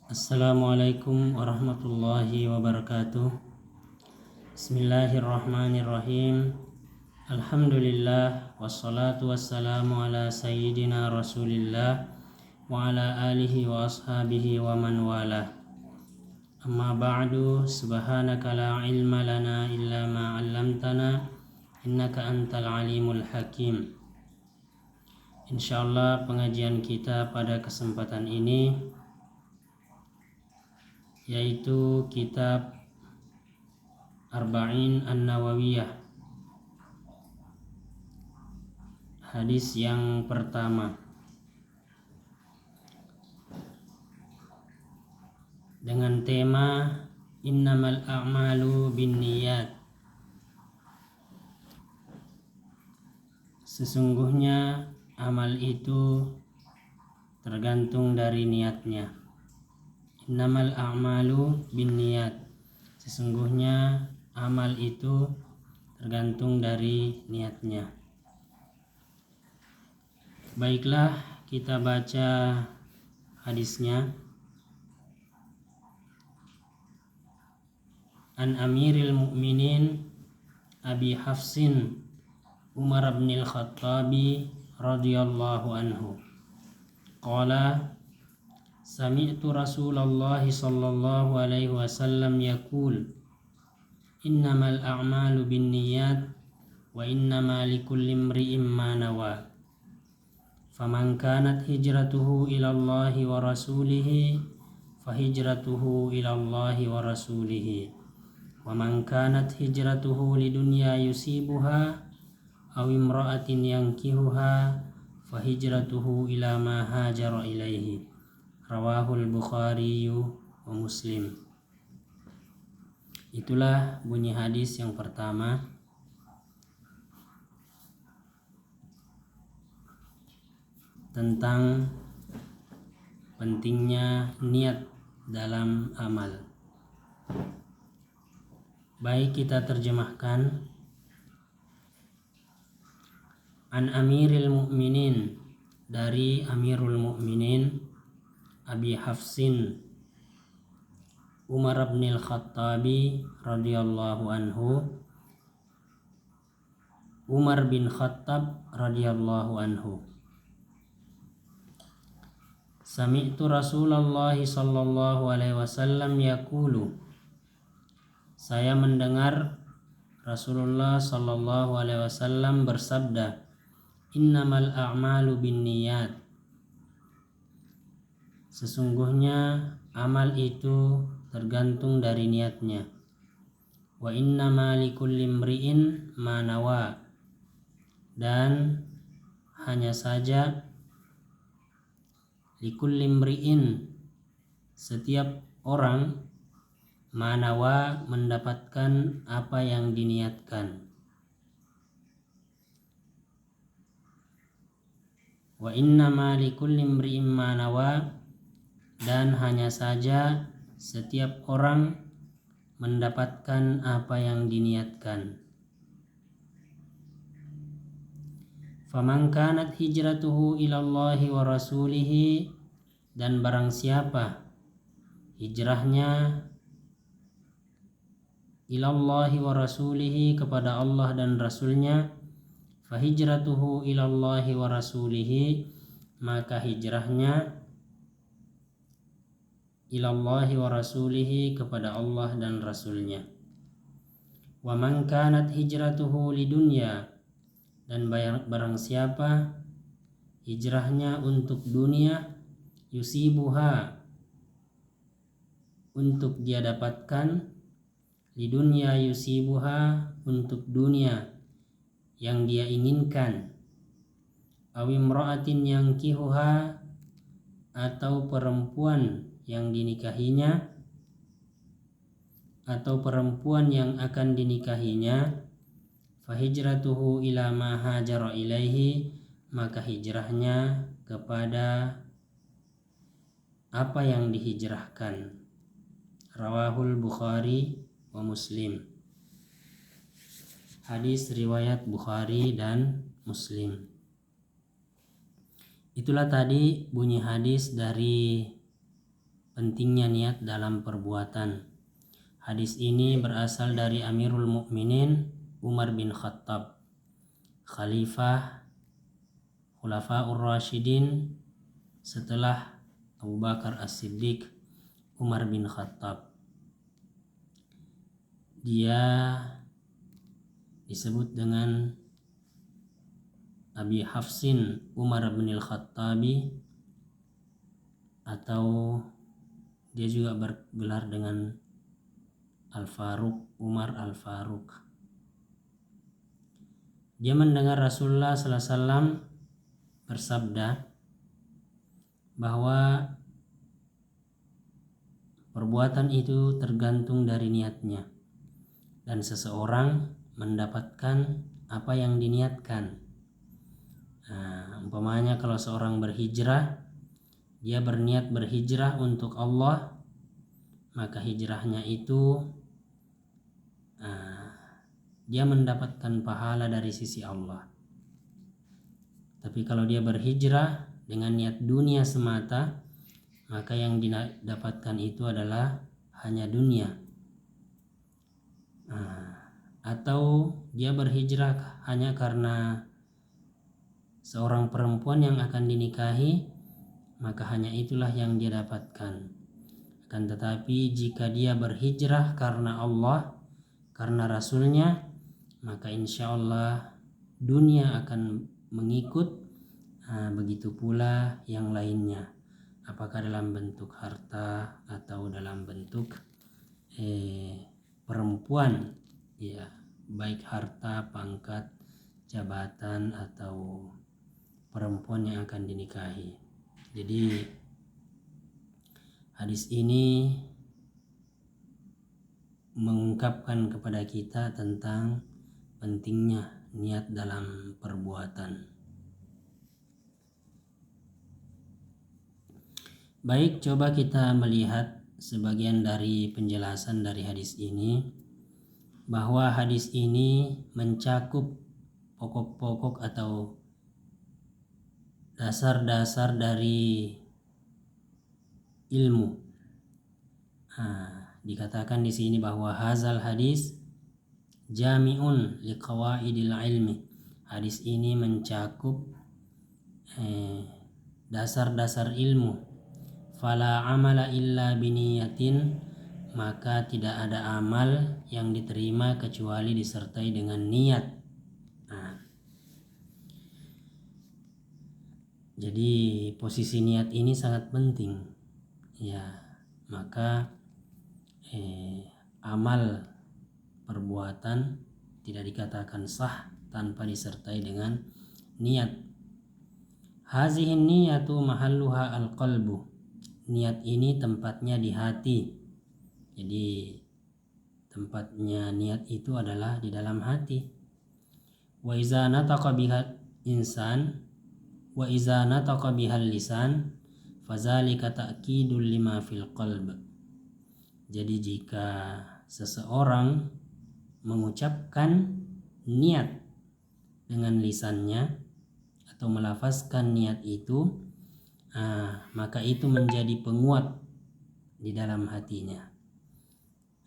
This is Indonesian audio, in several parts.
Assalamualaikum warahmatullahi wabarakatuh. Bismillahirrahmanirrahim. Alhamdulillah wassalatu wassalamu ala sayyidina Rasulillah wa ala alihi wa ashabihi wa man wala. Amma ba'du, subhanaka la ilma lana illa ma 'allamtana innaka antal alimul hakim. Insyaallah pengajian kita pada kesempatan ini yaitu kitab Arba'in An-Nawawiyah, hadis yang pertama, dengan tema Innamal a'malu binniyat. Sesungguhnya amal itu tergantung dari niatnya. Innamal a'malu binniyat. Sesungguhnya amal itu tergantung dari niatnya. Baiklah, kita baca hadisnya. An Amiril Mu'minin Abi Hafsin Umar bin Al-Khattabi radhiyallahu anhu qala sami'tu Rasulullah sallallahu alaihi wasallam yaqul innamal a'malu binniyat wa innama likulli imri'in ma nawa faman kanat hijratuhu ila Allahi wa rasulihi fahijratuhu ila Allahi wa rasulihi wa man kanat hijratuhu lidunya yusibuha aw imra'atin yankihuha fahijratuhu ila ma hajara ilaihi. Rawahul Bukhari wa Muslim. Itulah bunyi hadis yang pertama. Tentang pentingnya niat dalam amal. Baik, kita terjemahkan. An Amiril Mu'minin, dari Amirul Mu'minin Abi Hafsin Umar bin Al-Khattabi radhiyallahu anhu, Umar bin Khattab radhiyallahu anhu. Sami'tu Rasulullah sallallahu alaihi wasallam yaqulu, saya mendengar Rasulullah sallallahu alaihi wasallam bersabda, innamal a'malu binniyat. Sesungguhnya amal itu tergantung dari niatnya. Wa innama likulli imri'in ma nawa. Dan hanya saja likulli imri'in, setiap orang, ma nawa, mendapatkan apa yang diniatkan. Wa innama likulli imri'in ma nawa, dan hanya saja setiap orang mendapatkan apa yang diniatkan. Faman kanat hijratuhu ila Allahi wa rasulihi, dan barang siapa hijrahnya ila Allahi wa rasulihi, kepada Allah dan Rasulnya, fahijratuhu ilallahi wa rasulihi, maka hijrahnya ilallahi wa rasulihi, kepada Allah dan Rasulnya. Wa man kanat hijratuhu lidunya, dan barang siapa hijrahnya untuk dunia, yusibuha, untuk dia dapatkan, lidunya yusibuha, untuk dunia yang dia inginkan, aw imra'atin yankihuha, atau perempuan yang dinikahinya, atau perempuan yang akan dinikahinya, fahijratuhu ila ma hajara ilaihi, maka hijrahnya kepada apa yang dihijrahkan. Rawahul Bukhari wa Muslim. Hadis riwayat Bukhari dan Muslim. Itulah tadi bunyi hadis dari pentingnya niat dalam perbuatan. Hadis ini berasal dari Amirul Mukminin Umar bin Khattab, Khulafaur Rasyidin setelah Abu Bakar As-Siddiq, Umar bin Khattab. Dia disebut dengan Abi Hafsin Umar bin Al-Khattabi, atau dia juga bergelar dengan Al-Faruq, Umar Al-Faruq. Dia mendengar Rasulullah SAW bersabda bahwa perbuatan itu tergantung dari niatnya, dan seseorang mendapatkan apa yang diniatkan. Umpamanya kalau seorang berhijrah, dia berniat berhijrah untuk Allah, maka hijrahnya itu dia mendapatkan pahala dari sisi Allah. Tapi kalau dia berhijrah dengan niat dunia semata, maka yang didapatkan itu adalah hanya dunia. Atau dia berhijrah hanya karena seorang perempuan yang akan dinikahi, maka hanya itulah yang dia dapatkan. Akan tetapi jika dia berhijrah karena Allah, karena Rasulnya, maka insya Allah dunia akan mengikut. Begitu pula yang lainnya, apakah dalam bentuk harta atau dalam bentuk perempuan, ya, baik harta, pangkat, jabatan, atau perempuan yang akan dinikahi. Jadi hadis ini mengungkapkan kepada kita tentang pentingnya niat dalam perbuatan. Baik, coba kita melihat sebagian dari penjelasan dari hadis ini, bahwa hadis ini mencakup pokok-pokok atau dasar-dasar dari ilmu. Dikatakan di sini bahwa hazal hadis jami'un liqawaidil ilmi. Hadis ini mencakup dasar-dasar ilmu. Fala amala illa biniyatin, maka tidak ada amal yang diterima kecuali disertai dengan niat. Jadi posisi niat ini sangat penting, ya. Maka amal perbuatan tidak dikatakan sah tanpa disertai dengan niat. Hazihin niyatu mahalluha al-qalbu. Niat ini tempatnya di hati. Jadi tempatnya niat itu adalah di dalam hati. Wa iza nataqa bihal insan wa iza nataqa bihal lisan fazalika ta'kidul lima fil qalb. Jadi jika seseorang mengucapkan niat dengan lisannya atau melafazkan niat itu, maka itu menjadi penguat di dalam hatinya.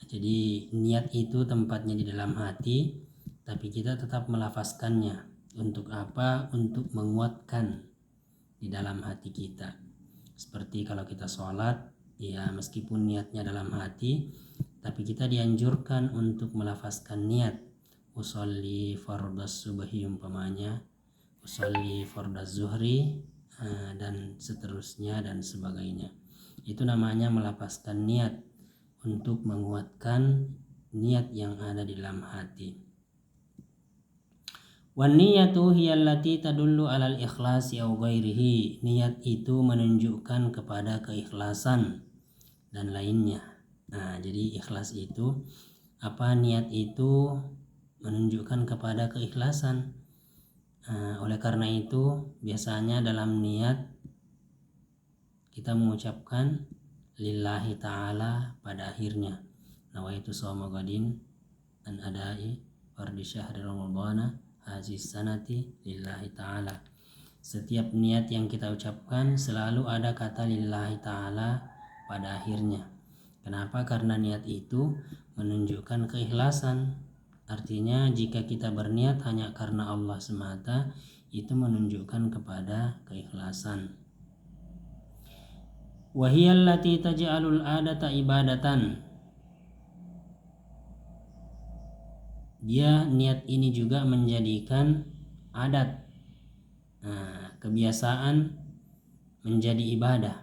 Jadi niat itu tempatnya di dalam hati, tapi kita tetap melafazkannya. Untuk apa? Untuk menguatkan di dalam hati kita. Seperti kalau kita sholat, ya meskipun niatnya dalam hati, tapi kita dianjurkan untuk melafazkan niat. Usolli fardhas subhi umpamanya, usolli fardhaz zuhri, dan seterusnya dan sebagainya. Itu namanya melafazkan niat untuk menguatkan niat yang ada di dalam hati. Wan niyatu hiya allati tadullu 'alal ikhlasi aw ghairihi. Niat itu menunjukkan kepada keikhlasan dan lainnya. Jadi ikhlas itu apa? Niat itu menunjukkan kepada keikhlasan. Oleh karena itu biasanya dalam niat kita mengucapkan lillahi ta'ala pada akhirnya. Nawaitu shawma ghadin an adai fardhi syahri ramadhana haziz sanati lillahi ta'ala. Setiap niat yang kita ucapkan selalu ada kata lillahi ta'ala, pada akhirnya. Kenapa? Karena niat itu menunjukkan keikhlasan. Artinya jika kita berniat hanya karena Allah semata, itu menunjukkan kepada keikhlasan. Wahiyallati taj'alul adata ibadatan. Dia niat ini juga menjadikan adat, kebiasaan menjadi ibadah.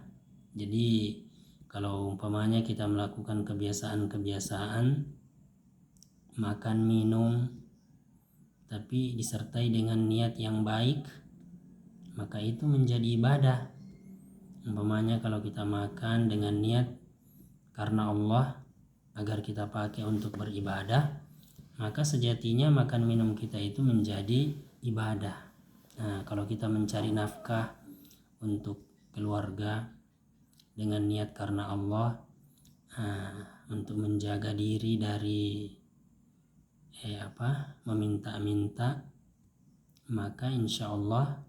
Jadi kalau umpamanya kita melakukan kebiasaan-kebiasaan makan minum tapi disertai dengan niat yang baik, maka itu menjadi ibadah. Umpamanya kalau kita makan dengan niat karena Allah agar kita pakai untuk beribadah, maka sejatinya makan minum kita itu menjadi ibadah. Kalau kita mencari nafkah untuk keluarga dengan niat karena Allah, untuk menjaga diri dari meminta-minta, maka insya Allah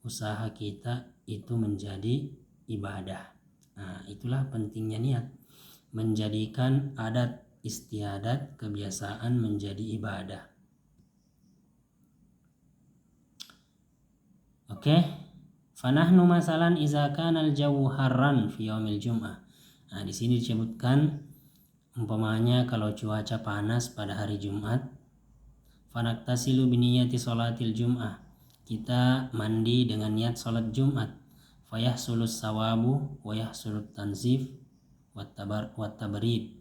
usaha kita itu menjadi ibadah. Itulah pentingnya niat, menjadikan adat istiadat kebiasaan menjadi ibadah. Oke. Fanahnu masalan iza kana al-jawu harran fi yaumil jum'ah. Di sini disebutkan umpamanya kalau cuaca panas pada hari Jumat, fanaktasilu biniyati sholatil jum'ah. Kita mandi dengan niat salat Jumat. Fayahsulus sawabu wa yahsulut tanzif wat tabrid.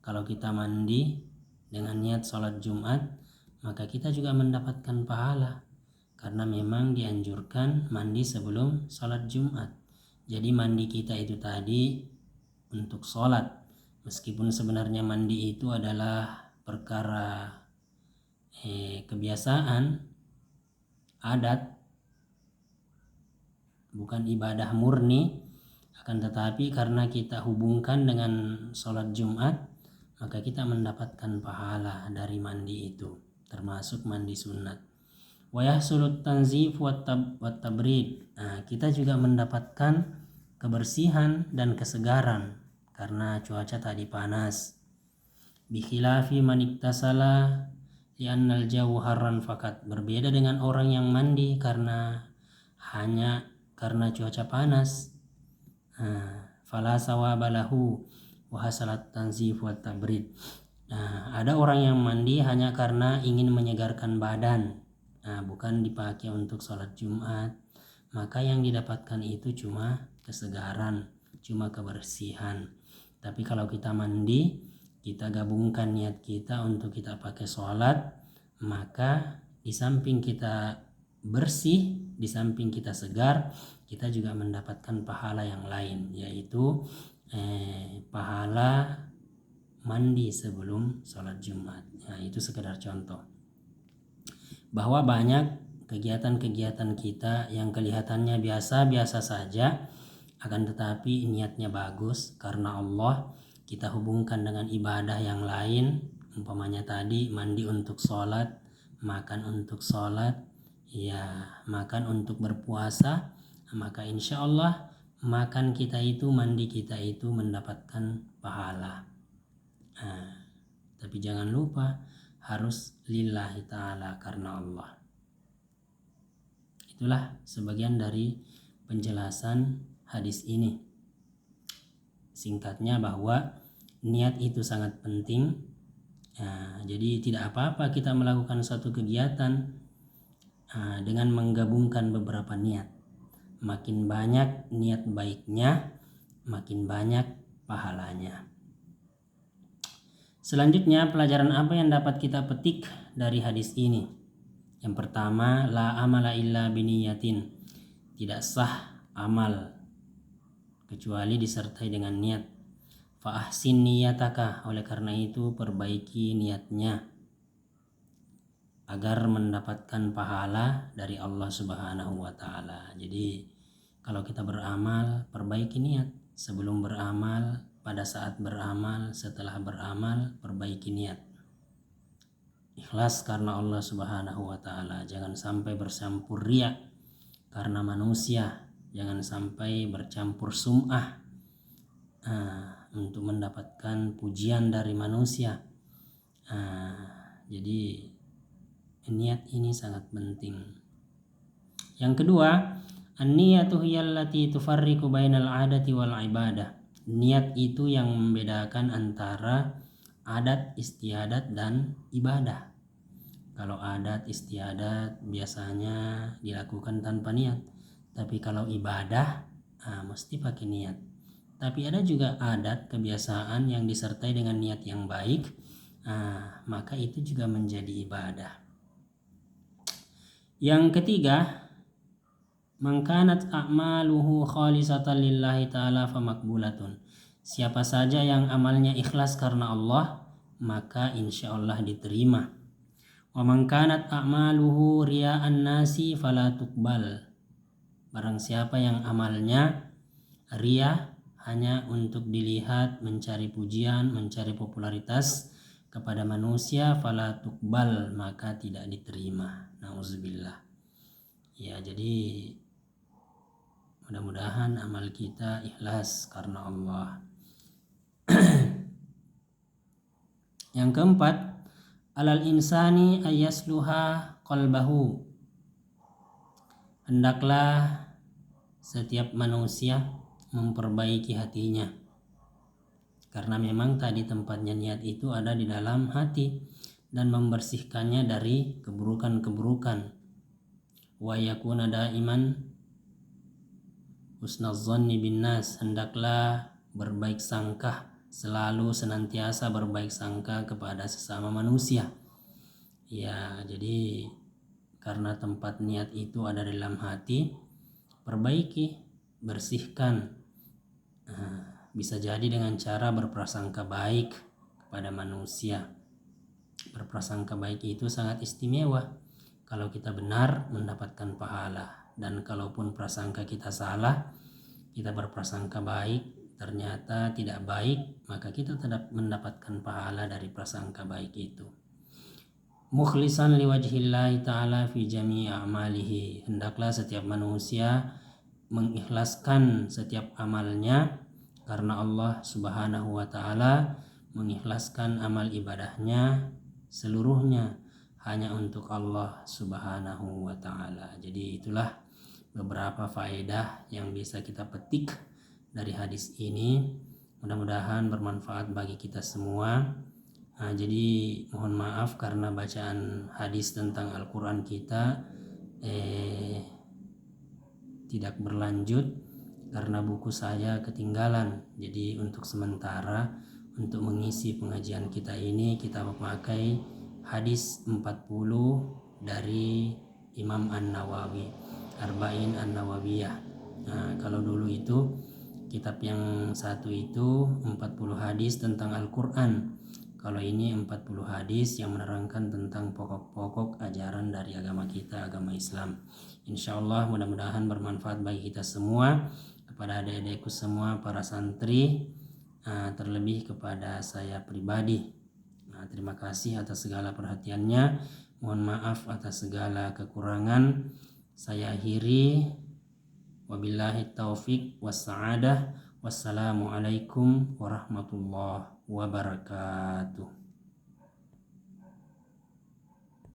Kalau kita mandi dengan niat sholat Jumat, maka kita juga mendapatkan pahala, karena memang dianjurkan mandi sebelum sholat Jumat. Jadi mandi kita itu tadi untuk sholat, meskipun sebenarnya mandi itu adalah perkara kebiasaan adat, bukan ibadah murni. Akan tetapi karena kita hubungkan dengan sholat Jumat, maka kita mendapatkan pahala dari mandi itu, termasuk mandi sunat. Wa yahsulut tanzif wat tabrid. Kita juga mendapatkan kebersihan dan kesegaran karena cuaca tadi panas. Bi khilafi man iktasala li'annal jawu harran fakat. Berbeda dengan orang yang mandi hanya karena cuaca panas. Fala sawabalahu wa hasalat tanzif wa tabrid. Ada orang yang mandi hanya karena ingin menyegarkan badan, bukan dipakai untuk sholat Jumat, maka yang didapatkan itu cuma kesegaran, cuma kebersihan. Tapi kalau kita mandi, kita gabungkan niat kita untuk kita pakai sholat, maka di samping kita bersih, di samping kita segar, kita juga mendapatkan pahala yang lain, yaitu pahala mandi sebelum sholat Jumat. Itu sekedar contoh bahwa banyak kegiatan-kegiatan kita yang kelihatannya biasa-biasa saja, akan tetapi niatnya bagus karena Allah, kita hubungkan dengan ibadah yang lain. Umpamanya tadi mandi untuk sholat, makan untuk sholat, makan untuk berpuasa, maka insya Allah makan kita itu, mandi kita itu mendapatkan pahala. Tapi jangan lupa harus lillahi ta'ala, karena Allah. Itulah sebagian dari penjelasan hadis ini. Singkatnya bahwa niat itu sangat penting. Jadi tidak apa-apa kita melakukan suatu kegiatan dengan menggabungkan beberapa niat. Makin banyak niat baiknya, makin banyak pahalanya. Selanjutnya, pelajaran apa yang dapat kita petik dari hadis ini? Yang pertama, la amala illa biniyatin. Tidak sah amal kecuali disertai dengan niat. Fa ahsin niyataka. Oleh karena itu perbaiki niatnya agar mendapatkan pahala dari Allah Subhanahu wa taala. Jadi kalau kita beramal, perbaiki niat sebelum beramal, pada saat beramal, setelah beramal, perbaiki niat. Ikhlas karena Allah Subhanahu wa taala, jangan sampai bercampur riya karena manusia. jangan sampai bercampur sum'ah untuk mendapatkan pujian dari manusia. Jadi niat ini sangat penting. Yang kedua, an-niyatu hiyallati tufarriqu bainal 'adati wal ibadah. Niat itu yang membedakan antara adat istiadat dan ibadah. Kalau adat istiadat biasanya dilakukan tanpa niat, tapi kalau ibadah mesti pakai niat. Tapi ada juga adat kebiasaan yang disertai dengan niat yang baik, maka itu juga menjadi ibadah. Yang ketiga, man kanat a'maluhu khalisatan lillahi ta'ala famakbulatun. Siapa saja yang amalnya ikhlas karena Allah, maka insya Allah diterima. Wa man kanat a'maluhu riya'an nasi fala tuqbal. Barang siapa yang amalnya riya, hanya untuk dilihat, mencari pujian, mencari popularitas kepada manusia, fala tuqbal, maka tidak diterima. Nauzubillah. Ya, jadi mudah-mudahan amal kita ikhlas karena Allah. Yang keempat, alal insani ayasluha qalbahu. Hendaklah setiap manusia memperbaiki hatinya. Karena memang tadi tempatnya niat itu ada di dalam hati, dan membersihkannya dari keburukan-keburukan. Wa yakuna daiman husnadzanni bin nas. Hendaklah berbaik sangka, selalu senantiasa berbaik sangka kepada sesama manusia. Ya, jadi karena tempat niat itu ada di dalam hati, perbaiki, bersihkan. Bisa jadi dengan cara berprasangka baik kepada manusia. Berprasangka baik itu sangat istimewa. Kalau kita benar, mendapatkan pahala. Dan kalaupun prasangka kita salah, kita berprasangka baik, ternyata tidak baik, maka kita tetap mendapatkan pahala dari prasangka baik itu. Mukhlisan liwajhillahi ta'ala fi jami'i a'malihi. Hendaklah setiap manusia mengikhlaskan setiap amalnya karena Allah Subhanahu wa ta'ala, mengikhlaskan amal ibadahnya seluruhnya hanya untuk Allah Subhanahu wa ta'ala. Jadi itulah beberapa faedah yang bisa kita petik dari hadis ini. Mudah-mudahan bermanfaat bagi kita semua. Jadi mohon maaf karena bacaan hadis tentang Al-Quran kita tidak berlanjut karena buku saya ketinggalan. Jadi untuk sementara, untuk mengisi pengajian kita ini, kita memakai hadis 40 dari Imam An-Nawawi, Arba'in An-Nawawiyah. Kalau dulu itu kitab yang satu itu 40 hadis tentang Al-Quran. Kalau ini 40 hadis yang menerangkan tentang pokok-pokok ajaran dari agama kita, agama Islam. Insya Allah mudah-mudahan bermanfaat bagi kita semua, kepada adik-adikku semua, para santri, terlebih kepada saya pribadi. Terima kasih atas segala perhatiannya. Mohon maaf atas segala kekurangan. Saya akhiri. Wabillahi taufik wassa'adah. Wassalamualaikum warahmatullahi wabarakatuh.